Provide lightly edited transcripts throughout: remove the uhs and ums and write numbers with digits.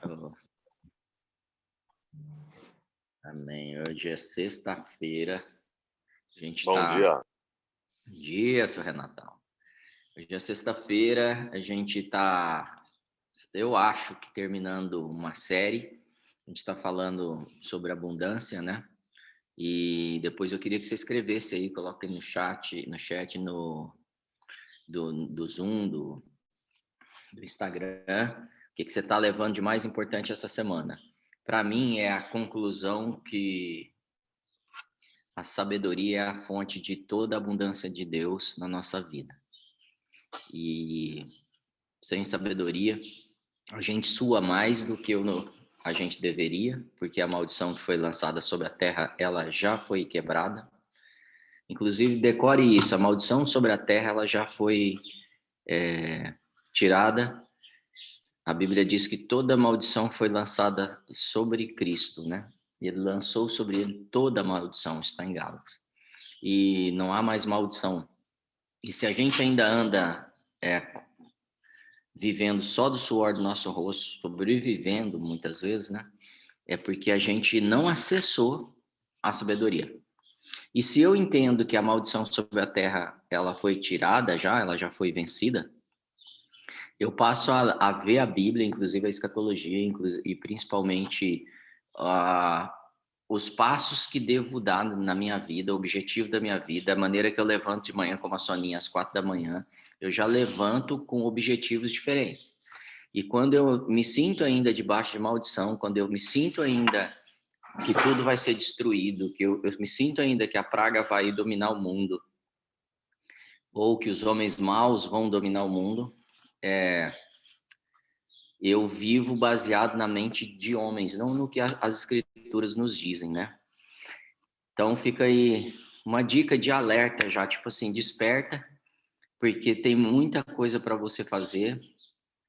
Oh, amém. Hoje é sexta-feira. A gente Bom tá. dia. Bom dia, seu Renatão. Hoje é sexta-feira. A gente tá, eu acho que terminando uma série. A gente tá falando sobre abundância, né? E depois eu queria que você escrevesse aí, coloque no chat do Zoom, do Instagram, o que você tá levando de mais importante essa semana. Para mim é a conclusão que a sabedoria é a fonte de toda a abundância de Deus na nossa vida. E sem sabedoria, a gente sua mais do que a gente deveria, porque a maldição que foi lançada sobre a terra, ela já foi quebrada. Inclusive, decore isso, a maldição sobre a terra, ela já foi tirada. A Bíblia diz que toda maldição foi lançada sobre Cristo, né? Ele lançou sobre ele toda a maldição, está em Gálatas. E não há mais maldição. E se a gente ainda anda vivendo só do suor do nosso rosto, sobrevivendo muitas vezes, né? É porque a gente não acessou a sabedoria. E se eu entendo que a maldição sobre a terra, ela foi tirada já, ela já foi vencida, eu passo a ver a Bíblia, inclusive a escatologia, e principalmente a os passos que devo dar na minha vida, o objetivo da minha vida, a maneira que eu levanto de manhã, como a Soninha, às 4 da manhã, eu já levanto com objetivos diferentes. E quando eu me sinto ainda debaixo de maldição, quando eu me sinto ainda que tudo vai ser destruído, que eu me sinto ainda que a praga vai dominar o mundo, ou que os homens maus vão dominar o mundo, eu vivo baseado na mente de homens, não no que as escrituras nos dizem, né? Então fica aí uma dica de alerta já, tipo assim, desperta, porque tem muita coisa para você fazer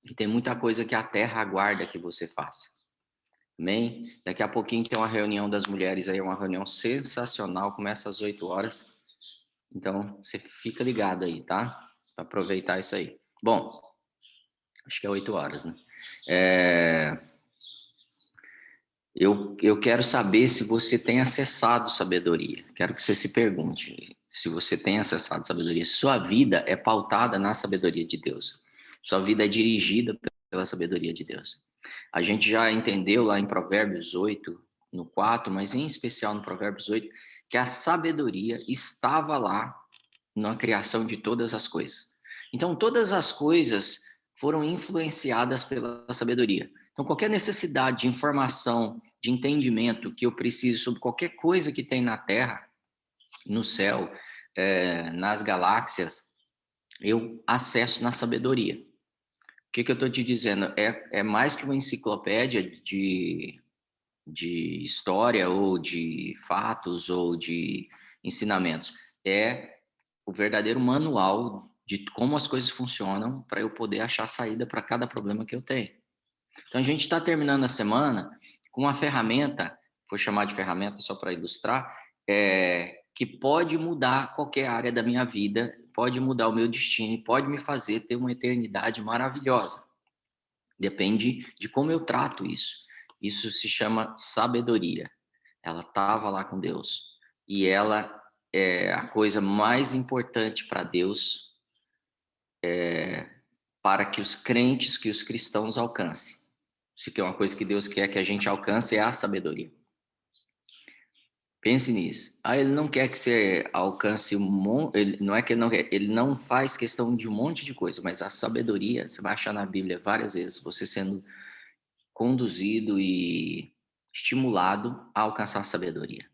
e tem muita coisa que a terra aguarda que você faça. Amém? Daqui a pouquinho tem uma reunião das mulheres aí, uma reunião sensacional, começa às 8 horas. Então, você fica ligado aí, tá? Para aproveitar isso aí. Bom, acho que é 8 horas, né? É, eu quero saber se você tem acessado sabedoria. Quero que você se pergunte se você tem acessado sabedoria. Sua vida é pautada na sabedoria de Deus. Sua vida é dirigida pela sabedoria de Deus. A gente já entendeu lá em Provérbios 8, no 4, mas em especial no Provérbios 8, que a sabedoria estava lá na criação de todas as coisas. Então, todas as coisas foram influenciadas pela sabedoria. Então, qualquer necessidade de informação, de entendimento que eu preciso sobre qualquer coisa que tem na Terra, no céu, nas galáxias, eu acesso na sabedoria. O que eu estou te dizendo? É mais que uma enciclopédia de história ou de fatos ou de ensinamentos. É o verdadeiro manual de como as coisas funcionam para eu poder achar saída para cada problema que eu tenho. Então a gente está terminando a semana com uma ferramenta, vou chamar de ferramenta só para ilustrar, que pode mudar qualquer área da minha vida, pode mudar o meu destino, pode me fazer ter uma eternidade maravilhosa. Depende de como eu trato isso. Isso se chama sabedoria. Ela estava lá com Deus e ela é a coisa mais importante para Deus, para que os crentes, que os cristãos alcancem. Se tem uma coisa que Deus quer que a gente alcance é a sabedoria. Pense nisso. Ah, ele não quer que você alcance ele não é que ele não quer, ele não faz questão de um monte de coisa, mas a sabedoria, você vai achar na Bíblia várias vezes você sendo conduzido e estimulado a alcançar a sabedoria.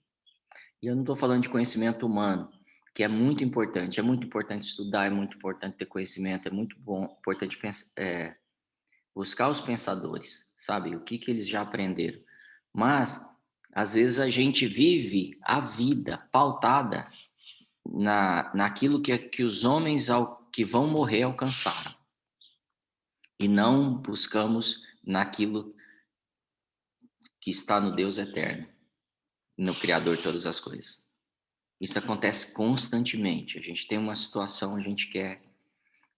E eu não estou falando de conhecimento humano, que é muito importante estudar, é muito importante ter conhecimento, é muito importante buscar os pensadores, sabe? O que eles já aprenderam. Mas, às vezes, a gente vive a vida pautada naquilo que os homens que vão morrer alcançaram. E não buscamos naquilo que está no Deus eterno, no Criador de todas as coisas. Isso acontece constantemente. A gente tem uma situação, a gente quer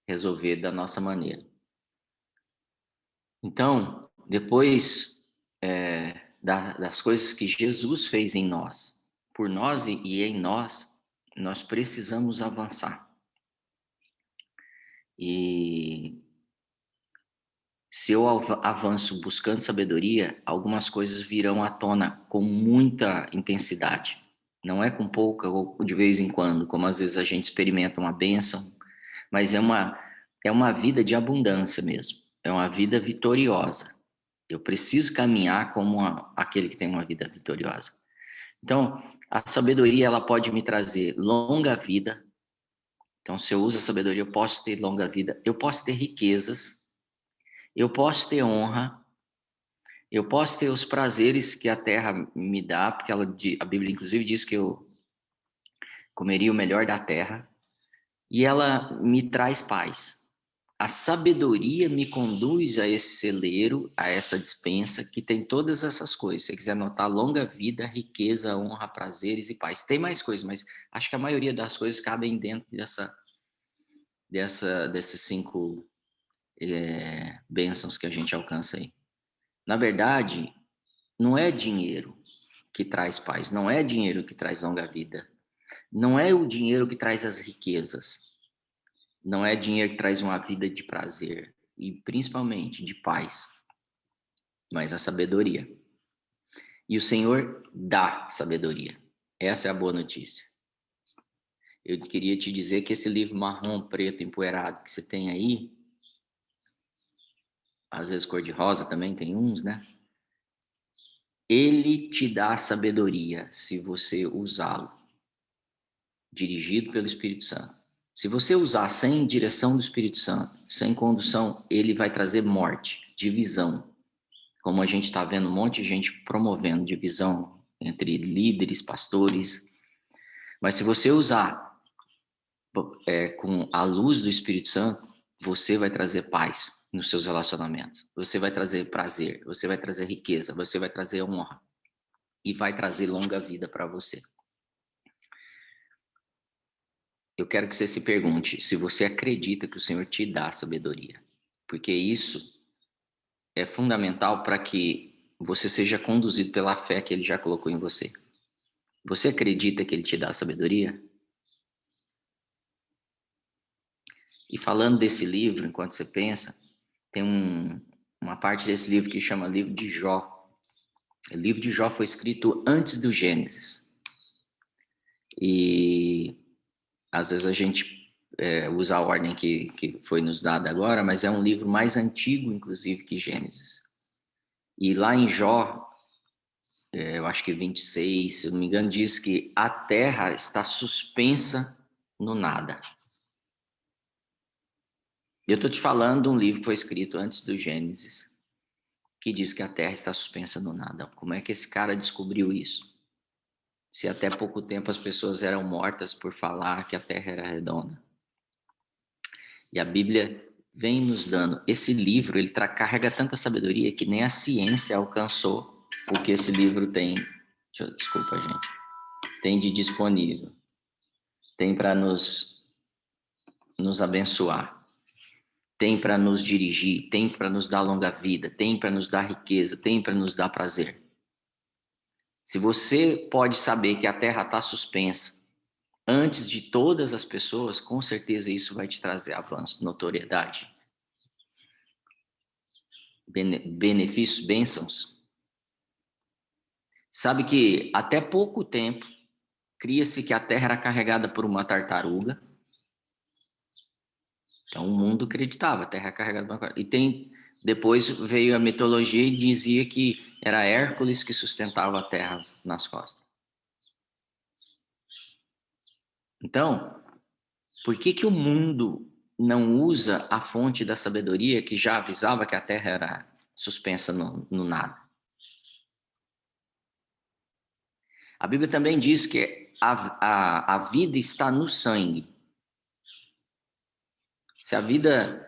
resolver da nossa maneira. Então, Depois das coisas que Jesus fez em nós, por nós e em nós, nós precisamos avançar. E se eu avanço buscando sabedoria, algumas coisas virão à tona com muita intensidade. Não é com pouca ou de vez em quando, como às vezes a gente experimenta uma bênção, mas é uma vida de abundância mesmo. É uma vida vitoriosa. Eu preciso caminhar como aquele que tem uma vida vitoriosa. Então, a sabedoria, ela pode me trazer longa vida. Então, se eu uso a sabedoria, eu posso ter longa vida. Eu posso ter riquezas. Eu posso ter honra. Eu posso ter os prazeres que a terra me dá, porque a Bíblia, inclusive, diz que eu comeria o melhor da terra. E ela me traz paz. A sabedoria me conduz a esse celeiro, a essa despensa que tem todas essas coisas. Se você quiser anotar, longa vida, riqueza, honra, prazeres e paz. Tem mais coisas, mas acho que a maioria das coisas cabem dentro desses 5 bênçãos que a gente alcança aí. Na verdade, não é dinheiro que traz paz, não é dinheiro que traz longa vida, não é o dinheiro que traz as riquezas. Não é dinheiro que traz uma vida de prazer e principalmente de paz, mas a sabedoria. E o Senhor dá sabedoria. Essa é a boa notícia. Eu queria te dizer que esse livro marrom, preto, empoeirado que você tem aí, às vezes cor-de-rosa também tem uns, né? Ele te dá sabedoria se você usá-lo, dirigido pelo Espírito Santo. Se você usar sem direção do Espírito Santo, sem condução, ele vai trazer morte, divisão. Como a gente está vendo um monte de gente promovendo divisão entre líderes, pastores. Mas se você usar com a luz do Espírito Santo, você vai trazer paz nos seus relacionamentos. Você vai trazer prazer, você vai trazer riqueza, você vai trazer honra. E vai trazer longa vida para você. Eu quero que você se pergunte se você acredita que o Senhor te dá sabedoria. Porque isso é fundamental para que você seja conduzido pela fé que Ele já colocou em você. Você acredita que Ele te dá sabedoria? E falando desse livro, enquanto você pensa, tem uma parte desse livro que chama Livro de Jó. O livro de Jó foi escrito antes do Gênesis. E às vezes a gente usa a ordem que foi nos dada agora, mas é um livro mais antigo, inclusive, que Gênesis. E lá em Jó, eu acho que 26, se eu não me engano, diz que a terra está suspensa no nada. Eu estou te falando de um livro que foi escrito antes do Gênesis, que diz que a Terra está suspensa no nada. Como é que esse cara descobriu isso? Se até pouco tempo as pessoas eram mortas por falar que a Terra era redonda. E a Bíblia vem nos dando. Esse livro, ele carrega tanta sabedoria que nem a ciência alcançou o que esse livro tem. Desculpa, gente. Tem de disponível. Tem para nos abençoar. Tem para nos dirigir, tem para nos dar longa vida, tem para nos dar riqueza, tem para nos dar prazer. Se você pode saber que a terra está suspensa antes de todas as pessoas, com certeza isso vai te trazer avanço, notoriedade, benefícios, bênçãos. Sabe que até pouco tempo cria-se que a terra era carregada por uma tartaruga. Então o mundo acreditava, a terra é carregada por uma... E depois veio a mitologia e dizia que era Hércules que sustentava a terra nas costas. Então, por que o mundo não usa a fonte da sabedoria que já avisava que a terra era suspensa no nada? A Bíblia também diz que a vida está no sangue. Se a vida...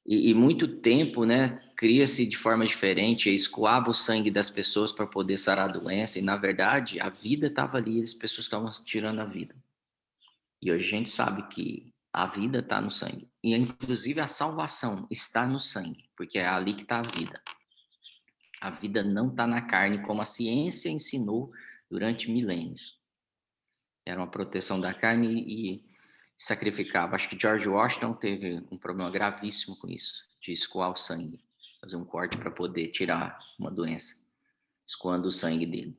E muito tempo, né, cria-se de forma diferente, escoava o sangue das pessoas para poder sarar a doença, e na verdade a vida estava ali, as pessoas estavam tirando a vida. E hoje a gente sabe que a vida está no sangue, e inclusive a salvação está no sangue, porque é ali que está a vida. A vida não está na carne, como a ciência ensinou durante milênios. Era uma proteção da carne e sacrificava. Acho que George Washington teve um problema gravíssimo com isso, de escoar o sangue, fazer um corte para poder tirar uma doença, escoando o sangue dele.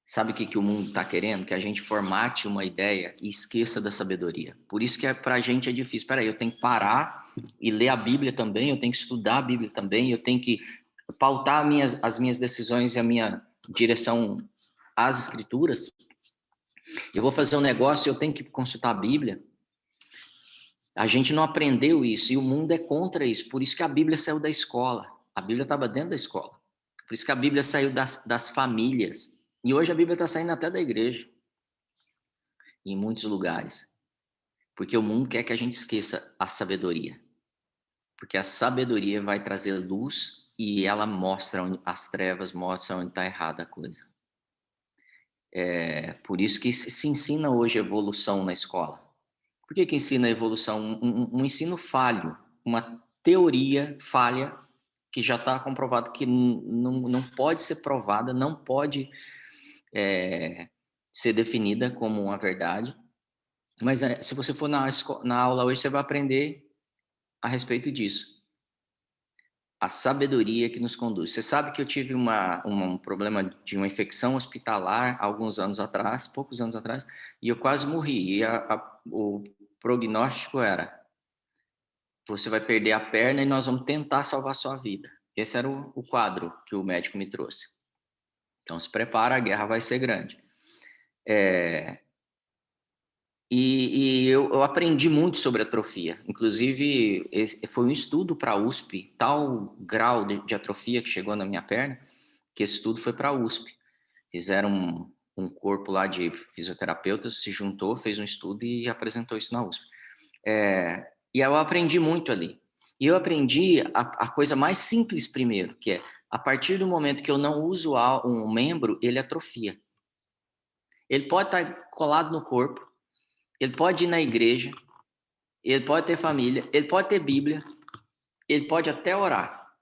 Sabe o que o mundo está querendo? Que a gente formate uma ideia e esqueça da sabedoria. Por isso que para a gente é difícil. Espera aí, eu tenho que parar e ler a Bíblia também, eu tenho que estudar a Bíblia também, eu tenho que pautar as minhas decisões e a minha direção às Escrituras. Eu vou fazer um negócio, eu tenho que consultar a Bíblia. A gente não aprendeu isso e o mundo é contra isso. Por isso que a Bíblia saiu da escola. A Bíblia estava dentro da escola. Por isso que a Bíblia saiu das famílias. E hoje a Bíblia está saindo até da igreja, em muitos lugares. Porque o mundo quer que a gente esqueça a sabedoria. Porque a sabedoria vai trazer luz e ela mostra as trevas, mostra onde está errada a coisa. Por isso que se ensina hoje evolução na escola. Por que ensina evolução? Um ensino falho, uma teoria falha que já está comprovado que não pode ser provada, não pode ser definida como uma verdade. Mas se você for na aula hoje, você vai aprender a respeito disso. A sabedoria que nos conduz. Você sabe que eu tive um problema de uma infecção hospitalar alguns anos atrás, poucos anos atrás, e eu quase morri. E o prognóstico era: você vai perder a perna e nós vamos tentar salvar sua vida. Esse era o quadro que o médico me trouxe. Então se prepara, a guerra vai ser grande. Eu aprendi muito sobre atrofia. Inclusive, foi um estudo para a USP, tal grau de atrofia que chegou na minha perna, que esse estudo foi para a USP. Fizeram um corpo lá de fisioterapeutas, se juntou, fez um estudo e apresentou isso na USP. E eu aprendi muito ali. E eu aprendi a coisa mais simples primeiro, que é, a partir do momento que eu não uso um membro, ele atrofia. Ele pode estar colado no corpo, ele pode ir na igreja, ele pode ter família, ele pode ter Bíblia, ele pode até orar.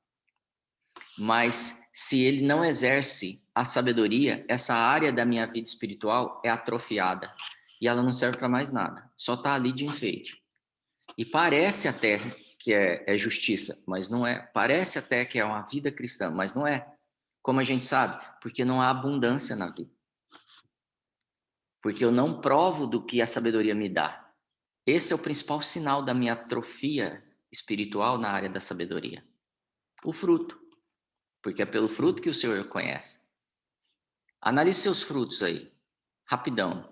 Mas se ele não exerce a sabedoria, essa área da minha vida espiritual é atrofiada e ela não serve para mais nada. Só está ali de enfeite. E parece até que é justiça, mas não é. Parece até que é uma vida cristã, mas não é. Como a gente sabe? Porque não há abundância na vida. Porque eu não provo do que a sabedoria me dá. Esse é o principal sinal da minha atrofia espiritual na área da sabedoria. O fruto. Porque é pelo fruto que o Senhor conhece. Analise seus frutos aí, rapidão.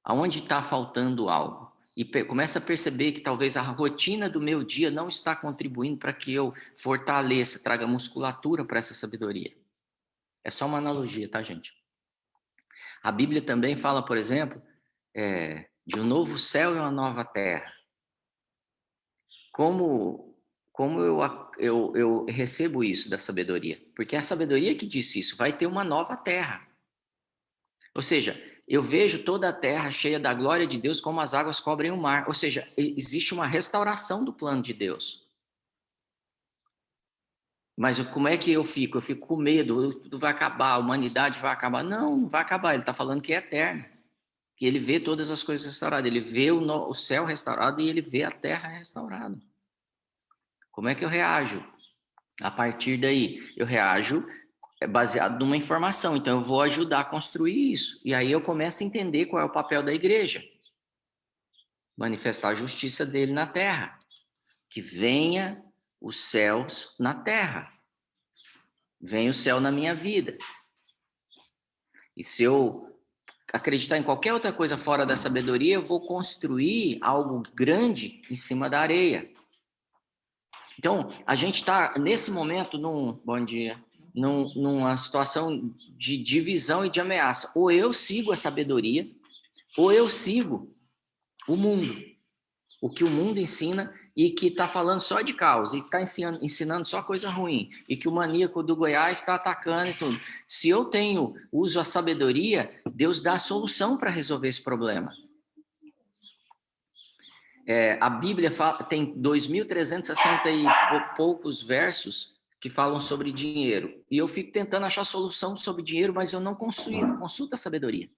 Aonde está faltando algo? E começa a perceber que talvez a rotina do meu dia não está contribuindo para que eu fortaleça, traga musculatura para essa sabedoria. É só uma analogia, tá, gente? A Bíblia também fala, por exemplo, de um novo céu e uma nova terra. Como eu recebo isso da sabedoria? Porque é a sabedoria que disse isso, vai ter uma nova terra. Ou seja, eu vejo toda a terra cheia da glória de Deus como as águas cobrem o mar. Ou seja, existe uma restauração do plano de Deus. Mas como é que eu fico? Eu fico com medo, tudo vai acabar, a humanidade vai acabar. Não, não vai acabar, ele está falando que é eterno. Que ele vê todas as coisas restauradas, ele vê o céu restaurado e ele vê a terra restaurada. Como é que eu reajo? A partir daí, eu reajo baseado numa informação, então eu vou ajudar a construir isso. E aí eu começo a entender qual é o papel da igreja. Manifestar a justiça dele na terra. Que venha os céus na terra. Venha o céu na minha vida. E se eu acreditar em qualquer outra coisa fora da sabedoria, eu vou construir algo grande em cima da areia. Então, a gente está, nesse momento, bom dia, numa situação de divisão e de ameaça. Ou eu sigo a sabedoria, ou eu sigo o mundo. O que o mundo ensina e que está falando só de caos, e está ensinando só coisa ruim, e que o maníaco do Goiás está atacando e tudo. Se eu uso a sabedoria, Deus dá a solução para resolver esse problema. A Bíblia tem 2.360 e poucos versos que falam sobre dinheiro. E eu fico tentando achar solução sobre dinheiro, mas eu não consulto a sabedoria.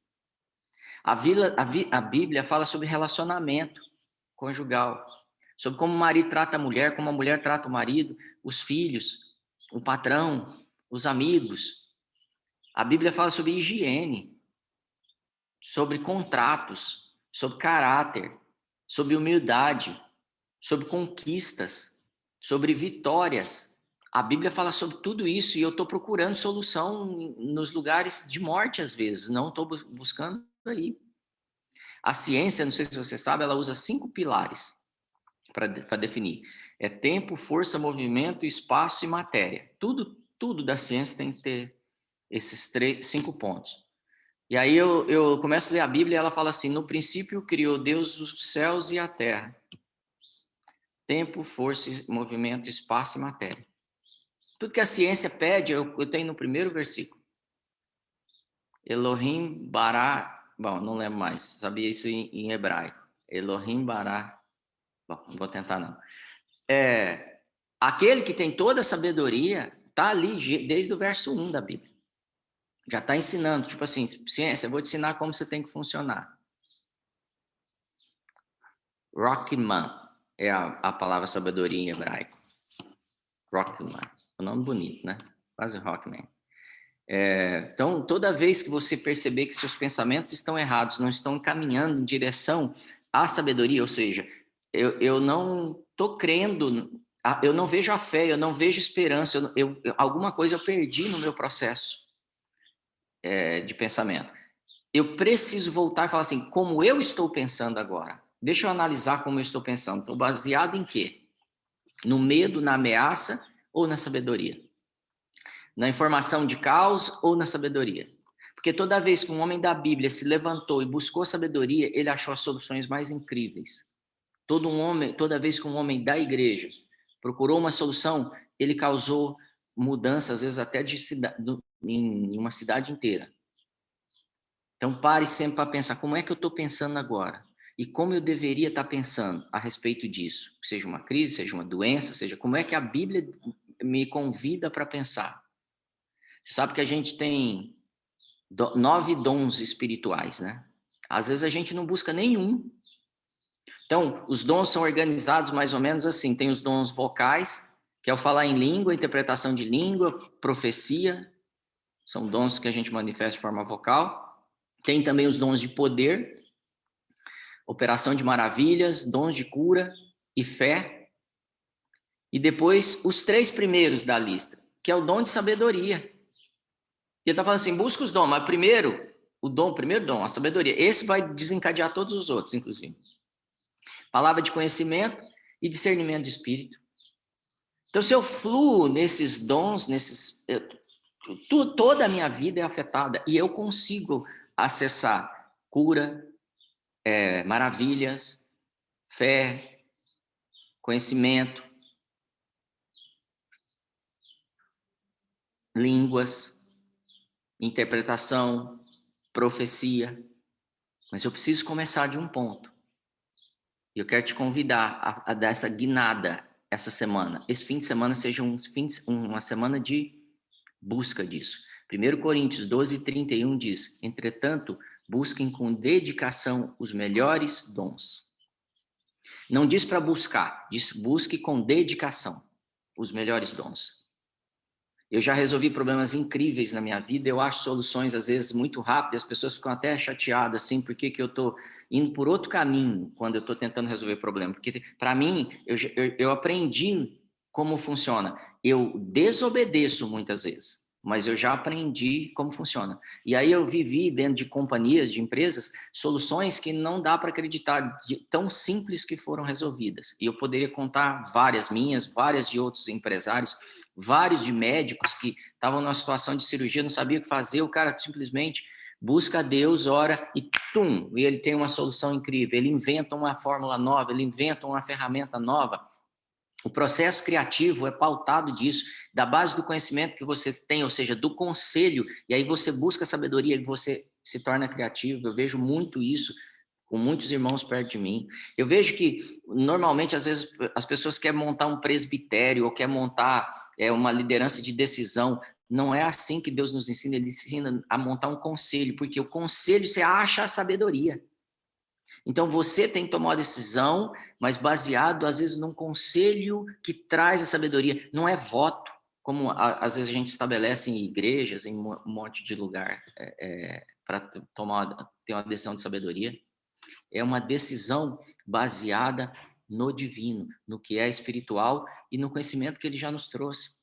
A Bíblia fala sobre relacionamento conjugal, sobre como o marido trata a mulher, como a mulher trata o marido, os filhos, o patrão, os amigos. A Bíblia fala sobre higiene, sobre contratos, sobre caráter, sobre humildade, sobre conquistas, sobre vitórias. A Bíblia fala sobre tudo isso e eu estou procurando solução nos lugares de morte às vezes, não estou buscando aí. A ciência, não sei se você sabe, ela usa 5 pilares para definir. É tempo, força, movimento, espaço e matéria. Tudo da ciência tem que ter esses 5 pontos. E aí eu começo a ler a Bíblia e ela fala assim: no princípio criou Deus os céus e a terra. Tempo, força, movimento, espaço e matéria. Tudo que a ciência pede, eu tenho no primeiro versículo. Elohim bara... Bom, não lembro mais. Sabia isso em hebraico. Elohim bara... Bom, não vou tentar não. Aquele que tem toda a sabedoria está ali desde o verso 1 da Bíblia. Já está ensinando. Tipo assim, ciência, eu vou te ensinar como você tem que funcionar. Rockman é a palavra sabedoria em hebraico. Rockman. Um nome bonito, né? Quase Rockman. Então, toda vez que você perceber que seus pensamentos estão errados, não estão caminhando em direção à sabedoria, ou seja, eu não estou crendo, eu não vejo a fé, eu não vejo esperança, alguma coisa eu perdi no meu processo de pensamento. Eu preciso voltar e falar assim, como eu estou pensando agora? Deixa eu analisar como eu estou pensando. Estou baseado em quê? No medo, na ameaça ou na sabedoria? Na informação de caos ou na sabedoria? Porque toda vez que um homem da Bíblia se levantou e buscou sabedoria, ele achou as soluções mais incríveis. Toda vez que um homem da igreja procurou uma solução, ele causou mudança, às vezes até em uma cidade inteira. Então pare sempre para pensar, como é que eu estou pensando agora? E como eu deveria estar pensando a respeito disso? Seja uma crise, seja uma doença, seja como é que a Bíblia me convida para pensar? Você sabe que a gente tem 9 dons espirituais, né? Às vezes a gente não busca nenhum. Então, os dons são organizados mais ou menos assim. Tem os dons vocais, que é o falar em língua, interpretação de língua, profecia. São dons que a gente manifesta de forma vocal. Tem também os dons de poder, operação de maravilhas, dons de cura e fé. E depois, os 3 primeiros da lista, que é o dom de sabedoria. E ele está falando assim, busca os dons, mas primeiro dom, a sabedoria. Esse vai desencadear todos os outros, inclusive. Palavra de conhecimento e discernimento de espírito. Então, se eu fluo nesses dons, toda a minha vida é afetada e eu consigo acessar cura, maravilhas, fé, conhecimento, línguas, interpretação, profecia. Mas eu preciso começar de um ponto. E eu quero te convidar a dar essa guinada essa semana. Esse fim de semana seja uma semana de busca disso. 1 Coríntios 12:31 diz: entretanto, busquem com dedicação os melhores dons. Não diz para buscar, diz busque com dedicação os melhores dons. Eu já resolvi problemas incríveis na minha vida, eu acho soluções às vezes muito rápidas, as pessoas ficam até chateadas assim, por que eu estou indo por outro caminho quando eu estou tentando resolver problema. Porque para mim, eu aprendi como funciona. Eu desobedeço muitas vezes, mas eu já aprendi como funciona. E aí eu vivi dentro de companhias, de empresas, soluções que não dá para acreditar, tão simples que foram resolvidas. E eu poderia contar várias minhas, várias de outros empresários, vários de médicos que estavam numa situação de cirurgia, não sabia o que fazer, o cara simplesmente busca a Deus, ora e tum, e ele tem uma solução incrível, ele inventa uma fórmula nova, ele inventa uma ferramenta nova. O processo criativo é pautado disso, da base do conhecimento que você tem, ou seja, do conselho, e aí você busca sabedoria e você se torna criativo. Eu vejo muito isso com muitos irmãos perto de mim. Eu vejo que, normalmente, às vezes, as pessoas querem montar um presbitério ou querem montar é uma liderança de decisão. Não é assim que Deus nos ensina, ele ensina a montar um conselho, porque o conselho você acha a sabedoria. Então você tem que tomar uma decisão, mas baseado às vezes num conselho que traz a sabedoria, não é voto, como às vezes a gente estabelece em igrejas, em um monte de lugar, para ter uma decisão de sabedoria. É uma decisão baseada no divino, no que é espiritual e no conhecimento que ele já nos trouxe.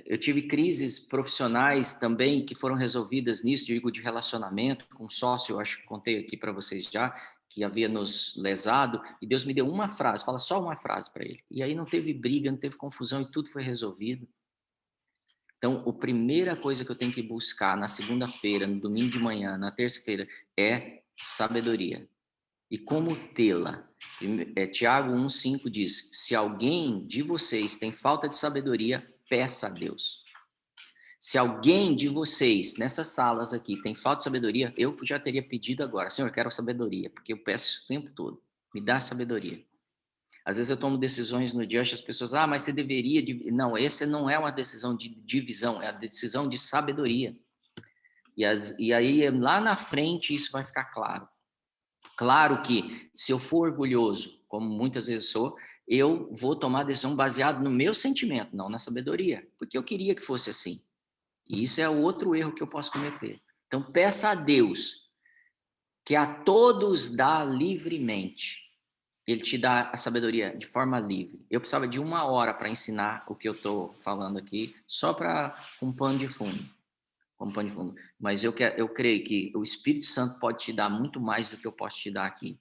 Eu tive crises profissionais também que foram resolvidas nisso, digo, de relacionamento com um sócio, eu acho que contei aqui para vocês já, que havia nos lesado, e Deus me deu uma frase, fala só uma frase para ele. E aí não teve briga, não teve confusão e tudo foi resolvido. Então, a primeira coisa que eu tenho que buscar na segunda-feira, no domingo de manhã, na terça-feira, é sabedoria. E como tê-la? Tiago 1,5 diz: se alguém de vocês tem falta de sabedoria, peça a Deus. Se alguém de vocês, nessas salas aqui, tem falta de sabedoria, eu já teria pedido agora: Senhor, eu quero sabedoria, porque eu peço isso o tempo todo. Me dá sabedoria. Às vezes eu tomo decisões no dia, as pessoas, mas você deveria... Não, essa não é uma decisão de divisão, é a decisão de sabedoria. E aí, lá na frente, isso vai ficar claro. Claro que, se eu for orgulhoso, como muitas vezes sou, eu vou tomar decisão baseada no meu sentimento, não na sabedoria, porque eu queria que fosse assim. E isso é outro erro que eu posso cometer. Então, peça a Deus, que a todos dá livremente. Ele te dá a sabedoria de forma livre. Eu precisava de 1 hora para ensinar o que eu estou falando aqui, só para um pano de fundo. Como pano de fundo. Mas eu creio que o Espírito Santo pode te dar muito mais do que eu posso te dar aqui,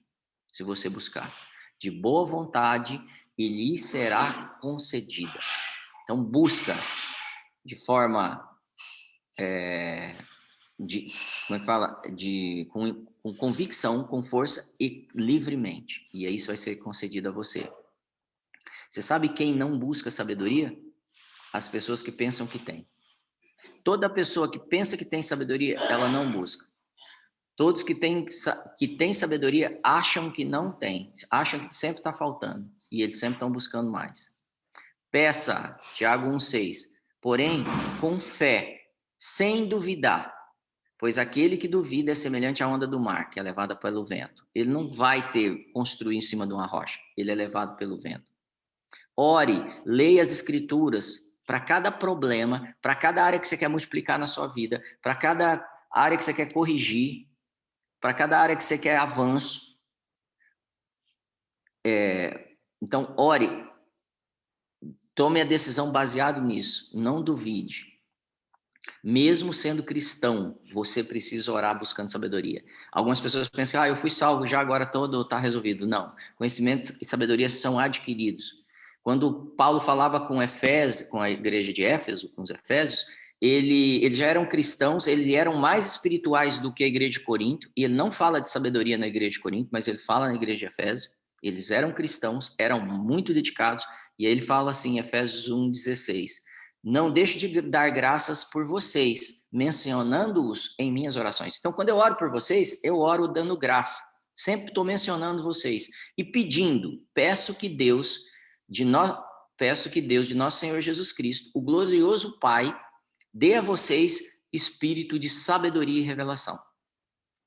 se você buscar. De boa vontade, e lhe será concedida. Então, busca de forma... como é que fala? Com convicção, com força e livremente. E isso vai ser concedido a você. Você sabe quem não busca sabedoria? As pessoas que pensam que tem. Toda pessoa que pensa que tem sabedoria, ela não busca. Todos que têm sabedoria acham que não tem, acham que sempre está faltando. E eles sempre estão buscando mais. Peça, Tiago 1,6. Porém, com fé, sem duvidar. Pois aquele que duvida é semelhante à onda do mar, que é levada pelo vento. Ele não vai construir em cima de uma rocha. Ele é levado pelo vento. Ore, leia as escrituras para cada problema, para cada área que você quer multiplicar na sua vida, para cada área que você quer corrigir, para cada área que você quer avanço. Então, ore, tome a decisão baseada nisso, não duvide. Mesmo sendo cristão, você precisa orar buscando sabedoria. Algumas pessoas pensam, eu fui salvo já, agora todo está resolvido. Não, conhecimento e sabedoria são adquiridos. Quando Paulo falava com a igreja de Éfeso, com os Efésios, eles já eram cristãos, eles eram mais espirituais do que a igreja de Corinto, e ele não fala de sabedoria na igreja de Corinto, mas ele fala na igreja de Efésio. Eles eram cristãos, eram muito dedicados, e aí ele fala assim, Efésios 1,16: não deixo de dar graças por vocês, mencionando-os em minhas orações. Então, quando eu oro por vocês, eu oro dando graça. Sempre estou mencionando vocês e pedindo, peço que Deus de nosso Senhor Jesus Cristo, o glorioso Pai, dê a vocês espírito de sabedoria e revelação,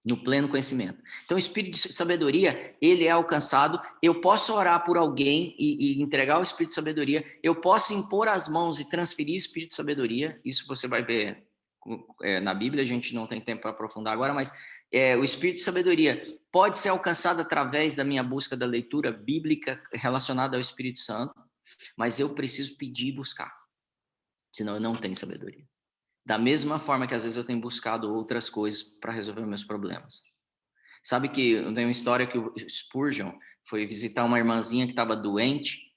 no pleno conhecimento. Então, o espírito de sabedoria, ele é alcançado. Eu posso orar por alguém e entregar o espírito de sabedoria. Eu posso impor as mãos e transferir o espírito de sabedoria. Isso você vai ver na Bíblia, a gente não tem tempo para aprofundar agora, mas o espírito de sabedoria pode ser alcançado através da minha busca da leitura bíblica relacionada ao Espírito Santo, mas eu preciso pedir e buscar, senão eu não tenho sabedoria. Da mesma forma que às vezes eu tenho buscado outras coisas para resolver meus problemas. Sabe que eu tenho uma história que o Spurgeon foi visitar uma irmãzinha que estava doente,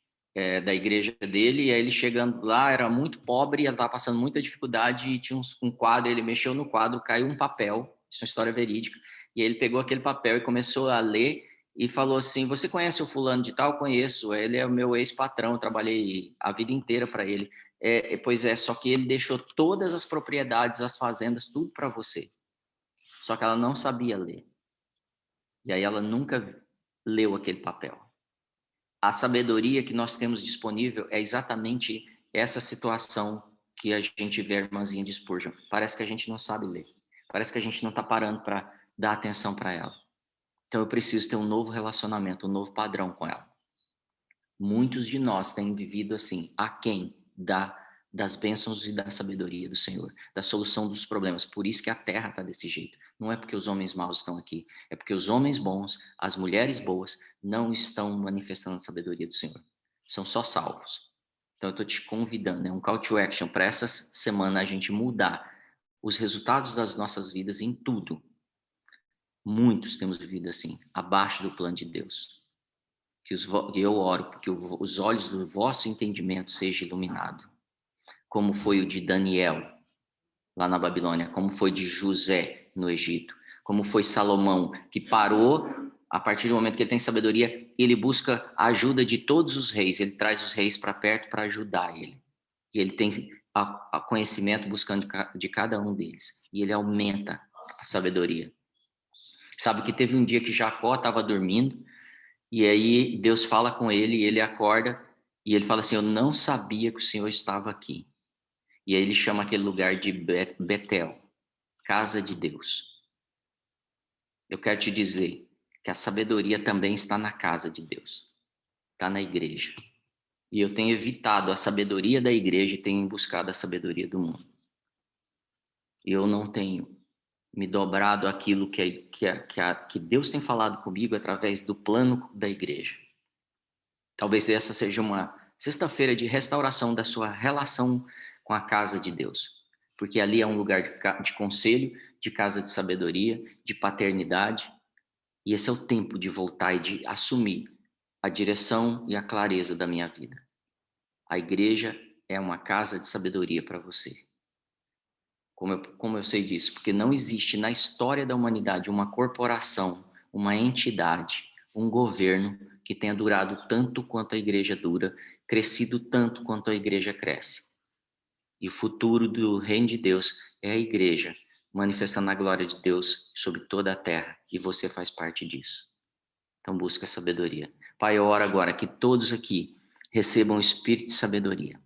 da igreja dele, e aí ele chegando lá, era muito pobre, ela estava passando muita dificuldade, e tinha um quadro, ele mexeu no quadro, caiu um papel, isso é uma história verídica, e ele pegou aquele papel e começou a ler, e falou assim, você conhece o fulano de tal? Conheço, ele é o meu ex-patrão, eu trabalhei a vida inteira para ele. Pois é, só que ele deixou todas as propriedades, as fazendas, tudo para você. Só que ela não sabia ler. E aí ela nunca leu aquele papel. A sabedoria que nós temos disponível é exatamente essa situação que a gente vê a irmãzinha de Spurgeon. Parece que a gente não sabe ler. Parece que a gente não está parando para dar atenção para ela. Então eu preciso ter um novo relacionamento, um novo padrão com ela. Muitos de nós têm vivido assim, aquém das bênçãos e da sabedoria do Senhor, da solução dos problemas. Por isso que a terra está desse jeito. Não é porque os homens maus estão aqui, é porque os homens bons, as mulheres boas, não estão manifestando a sabedoria do Senhor. São só salvos. Então eu estou te convidando, é um call to action para essa semana a gente mudar os resultados das nossas vidas em tudo. Muitos temos vivido assim, abaixo do plano de Deus. Que eu oro porque os olhos do vosso entendimento sejam iluminados, como foi o de Daniel lá na Babilônia, como foi de José no Egito, como foi Salomão, que parou, a partir do momento que ele tem sabedoria, ele busca a ajuda de todos os reis, ele traz os reis para perto para ajudar ele. E ele tem a conhecimento buscando de cada um deles, e ele aumenta a sabedoria. Sabe que teve um dia que Jacó estava dormindo, e aí Deus fala com ele, e ele acorda, e ele fala assim, eu não sabia que o Senhor estava aqui. E aí ele chama aquele lugar de Betel, casa de Deus. Eu quero te dizer que a sabedoria também está na casa de Deus, está na igreja. E eu tenho evitado a sabedoria da igreja e tenho buscado a sabedoria do mundo. E eu não tenho me dobrado aquilo que Deus tem falado comigo através do plano da igreja. Talvez essa seja uma sexta-feira de restauração da sua relação com a casa de Deus. Porque ali é um lugar de conselho, de casa de sabedoria, de paternidade. E esse é o tempo de voltar e de assumir a direção e a clareza da minha vida. A igreja é uma casa de sabedoria para você. Como eu sei disso? Porque não existe na história da humanidade uma corporação, uma entidade, um governo que tenha durado tanto quanto a igreja dura, crescido tanto quanto a igreja cresce. E o futuro do reino de Deus é a igreja, manifestando a glória de Deus sobre toda a terra, e você faz parte disso. Então busca sabedoria. Pai, eu oro agora que todos aqui recebam o espírito de sabedoria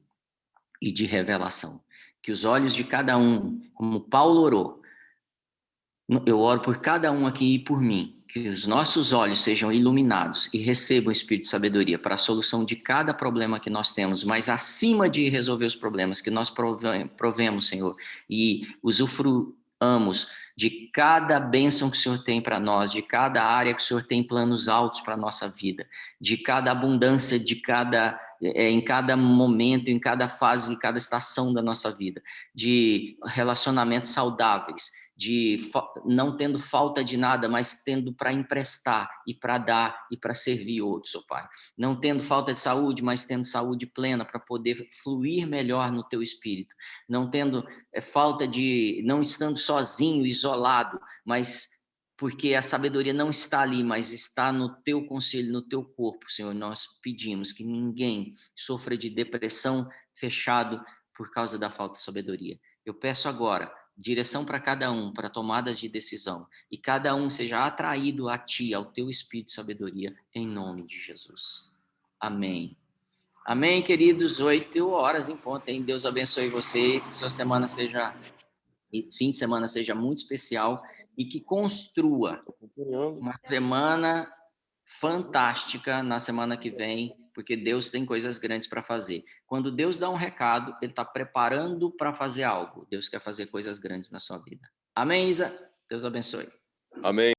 e de revelação. Que os olhos de cada um, como Paulo orou, eu oro por cada um aqui e por mim, que os nossos olhos sejam iluminados e recebam o espírito de sabedoria para a solução de cada problema que nós temos, mas acima de resolver os problemas, que nós provemos, Senhor, e usufruamos de cada bênção que o Senhor tem para nós, de cada área que o Senhor tem planos altos para a nossa vida, de cada abundância, em cada momento, em cada fase, em cada estação da nossa vida, de relacionamentos saudáveis, de não tendo falta de nada, mas tendo para emprestar e para dar e para servir outros, ó Pai. Não tendo falta de saúde, mas tendo saúde plena para poder fluir melhor no teu espírito. Não tendo falta de, não estando sozinho, isolado, mas porque a sabedoria não está ali, mas está no teu conselho, no teu corpo, Senhor. Nós pedimos que ninguém sofra de depressão fechado por causa da falta de sabedoria. Eu peço agora direção para cada um, para tomadas de decisão, e cada um seja atraído a ti, ao teu espírito de sabedoria, em nome de Jesus. Amém. Amém, queridos. 8h em ponto, hein? Deus abençoe vocês, que sua semana seja, fim de semana seja muito especial e que construa uma semana fantástica na semana que vem, porque Deus tem coisas grandes para fazer. Quando Deus dá um recado, Ele está preparando para fazer algo. Deus quer fazer coisas grandes na sua vida. Amém, Isa? Deus abençoe. Amém.